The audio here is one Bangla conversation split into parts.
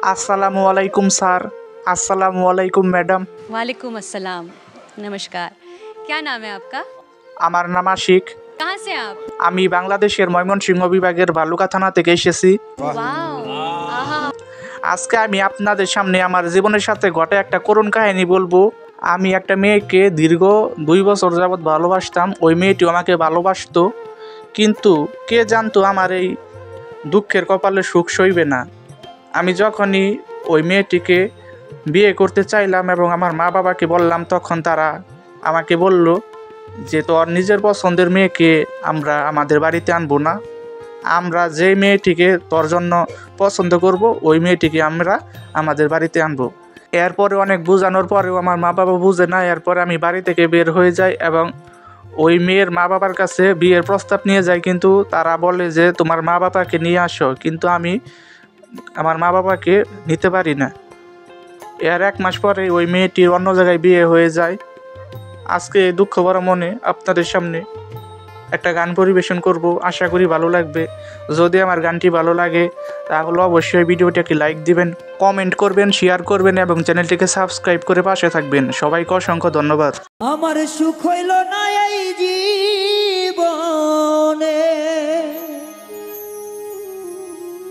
अस्सलामु अलैकुम सर। अस्सलामु अलैकुम मैडम। वालेकुम अस्सलाम। नमस्कार। क्या नाम है आपका? আমার নাম আশিক। कहाँ से आप? আমি বাংলাদেশের ময়মনসিংহ বিভাগের ভালুকা থানা থেকে এসেছি। वाओ, आहा। আজকে আমি আপনাদের সামনে আমার জীবনের সাথে ঘটে একটা করুণ কাহিনী বলবো। আমি একটা মেয়েকে দীর্ঘ 2 বছর যাবৎ ভালোবাসতাম। ওই মেয়েটিও আমাকে ভালোবাসতো, কিন্তু কে জানতো আমার এই দুঃখের কপালে সুখ সইবে না। আমি যখনই ওই মেয়েটিকে বিয়ে করতে চাইলাম এবং আমার মা বাবাকে বললাম, তখন তারা আমাকে বলল যে তোর নিজের পছন্দের মেয়েকে আমরা আমাদের বাড়িতে আনবো না, আমরা যে মেয়েটিকে তোর জন্য পছন্দ করব ওই মেয়েটিকে আমরা আমাদের বাড়িতে আনবো। এরপরে অনেক বোঝানোর পরেও আমার মা বাবা বুঝে না। এরপরে আমি বাড়ি থেকে বের হয়ে যাই এবং ওই মেয়ের মা বাবার কাছে বিয়ের প্রস্তাব নিয়ে যাই, কিন্তু তারা বলে যে তোমার মা বাবাকে নিয়ে আসো, কিন্তু আমি আমার মা বাবাকে নিতে পারি না। এর 1 মাস পরে ওই মেয়েটির অন্য জায়গায় বিয়ে হয়ে যায়। আজকে এই দুঃখ ভরা মনে আপনাদের সামনে একটা গান পরিবেশন করব, আশা করি ভালো লাগবে। যদি আমার গানটি ভালো লাগে তাহলে অবশ্যই ভিডিওটাকে লাইক দিবেন, কমেন্ট করবেন, শেয়ার করবেন এবং চ্যানেলটিকে সাবস্ক্রাইব করে পাশে থাকবেন। সবাইকে অসংখ্য ধন্যবাদ। আমার সুখ হইল না এই জীবনে,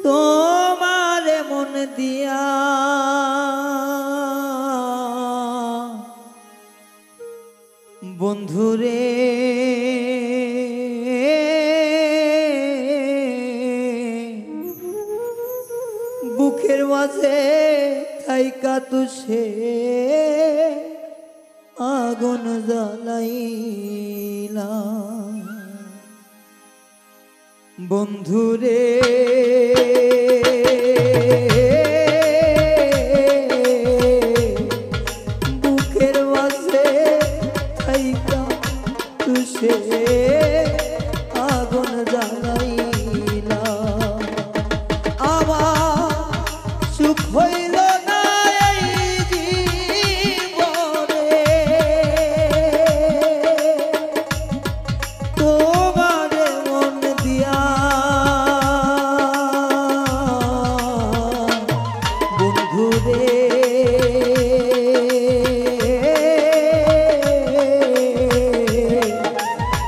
তোমার মন দিয়া বন্ধুরে। বুকের মাঝে থাইকা তুষে আগুন জ্বালাইলা বন্ধুরে। বুকের মাঝে থাইকা তুষে আগুন জ্বালাইলা, আমার সুখ হইল না এই জীবনে, তোমার মন দিয়া বন্ধুরে।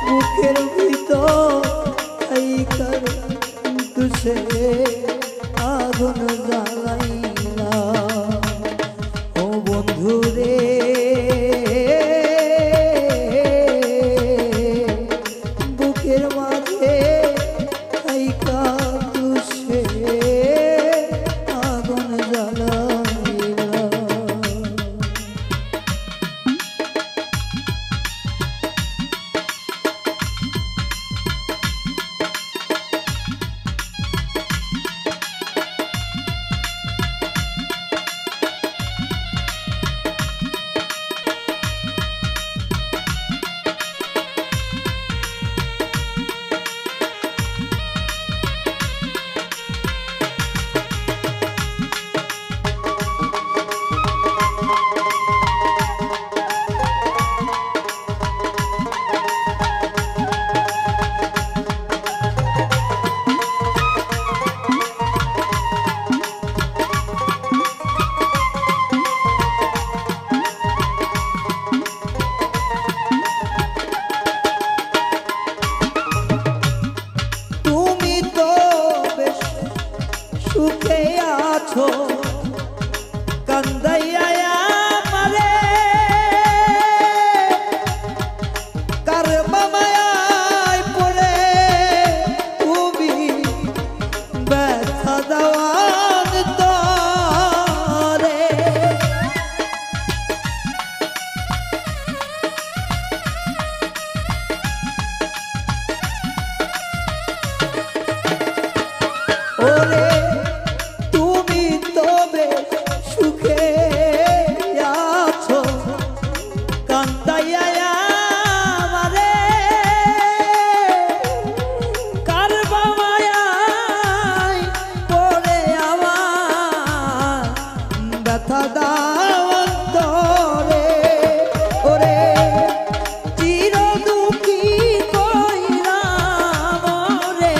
বুকের ভিতর থাইকা তুষে আগুন জ্বালাইলা ও বন্ধুরে। বুকের মাঝে থাইকা তুষে আগুন জ্বালাইলা। সুখে আছো কান্দাইয়া আমারে, কার মামায় পড়ে তুমি ব্যথা দেওয়ার তরে। ওরে তুমি তবে সুখে আছো কান্দাইয়া আমারে, কার মামায় পড়ে আমার ব্যথা দাও অন্তরে। ওরে চির দুঃখী কইরা মরে,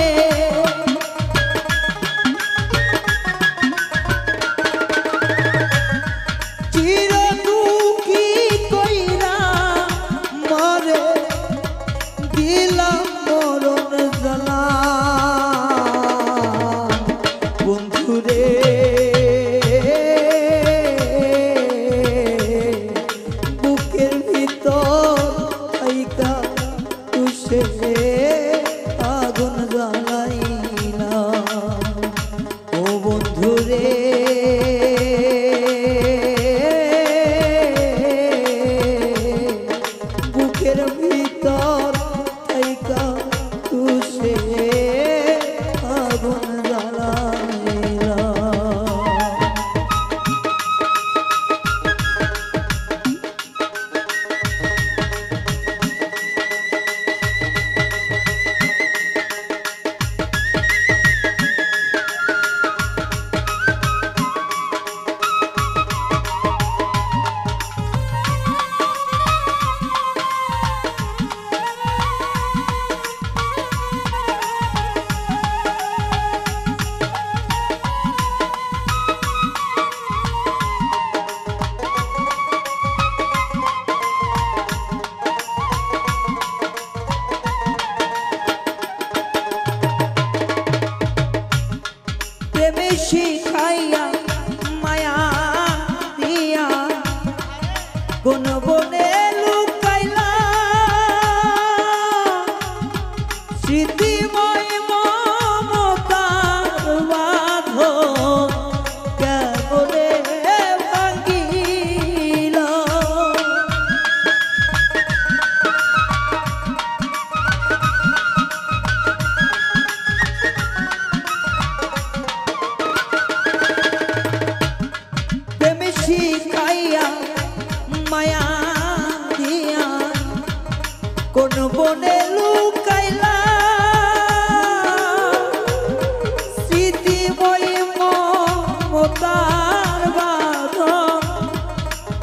মমতার বাঁধন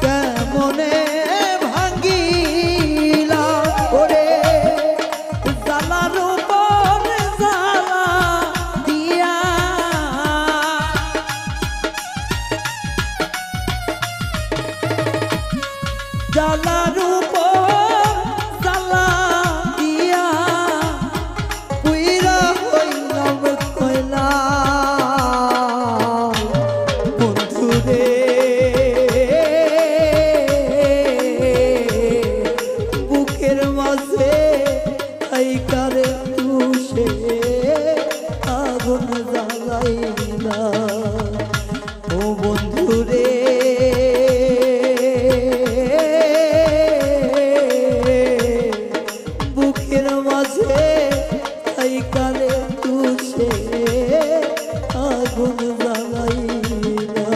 কেমনে ভাঙ্গিলা ওরে জ্বালার উপর জ্বালা দিয়া জ্বালার উপর জ্বালা দিয়া পুইরা হইলাম কয়লা বন্ধুরে বুকের মাঝে আইকারে তুষে আগুন জ্বালাইলা ও বন্ধুরে বুকের মাঝে আইকারে তুষে আগুন জ্বালাইলা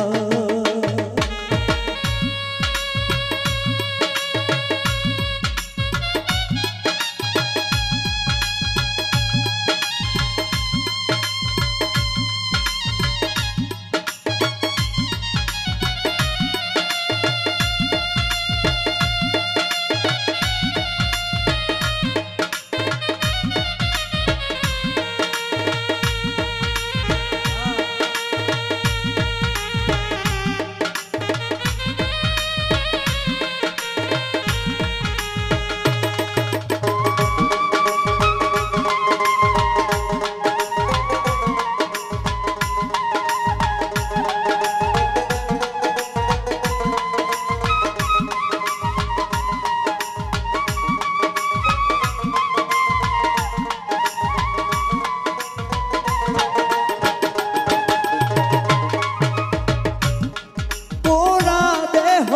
পোড়া দেহ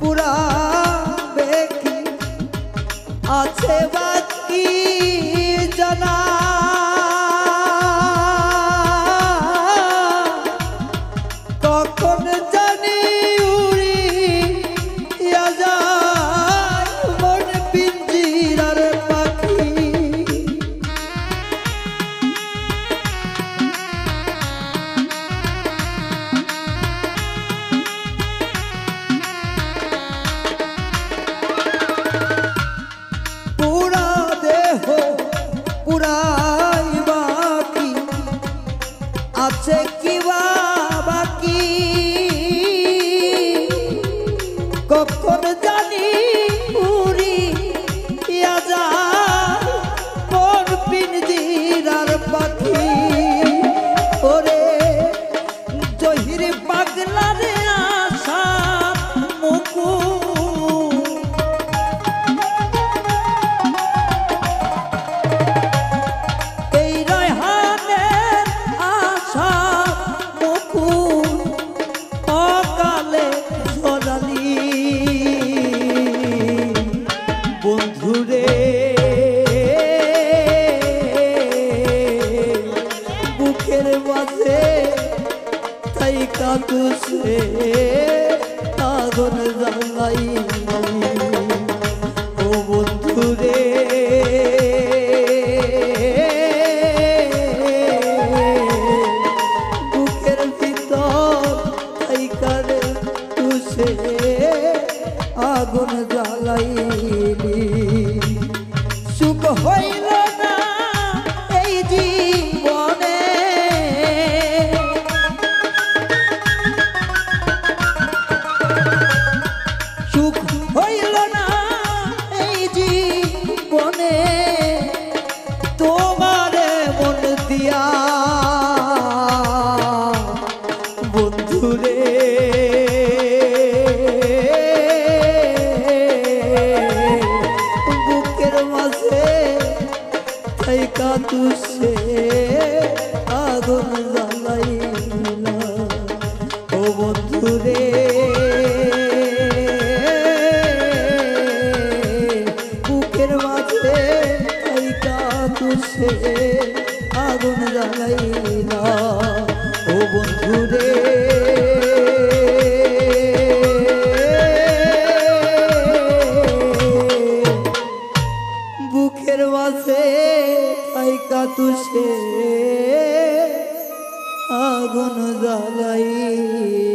পুরা বেকি আছে বাকি জানা কখন জানি উড়ি যায় মন পিঞ্জিরার পাখি পুরা দেহ পুরাই বাকি আছে কি বা বাকি কখন জানি উড়ি যায় কোন পিঞ্জিরার পাখি ওরে জহির পাগলার আশা মুকুল এই রায়হানের আশা মুকুল অকালে ঝরালি বন্ধুরে বুকের মাঝে তাই কাঁদছে আগুন জ্বালাই ও বন্ধুরে বুকের ভিতর আইকারে তুষে আগুন জ্বালাইলি সুখ হইল না এই জীবনে সুখ হইল না এই জীবনে তোমারে মন দিয়া বন্ধুরে বুকের মাঝে থাইকা তুষে আগুন জ্বালাইলা ও বন্ধুরে বুকের মাঝে থাইকা তুষে আগুন জ্বালাইলা ও বন্ধুরে বুকের মাঝে থাইকা তুষে আগুন জ্বালাইলা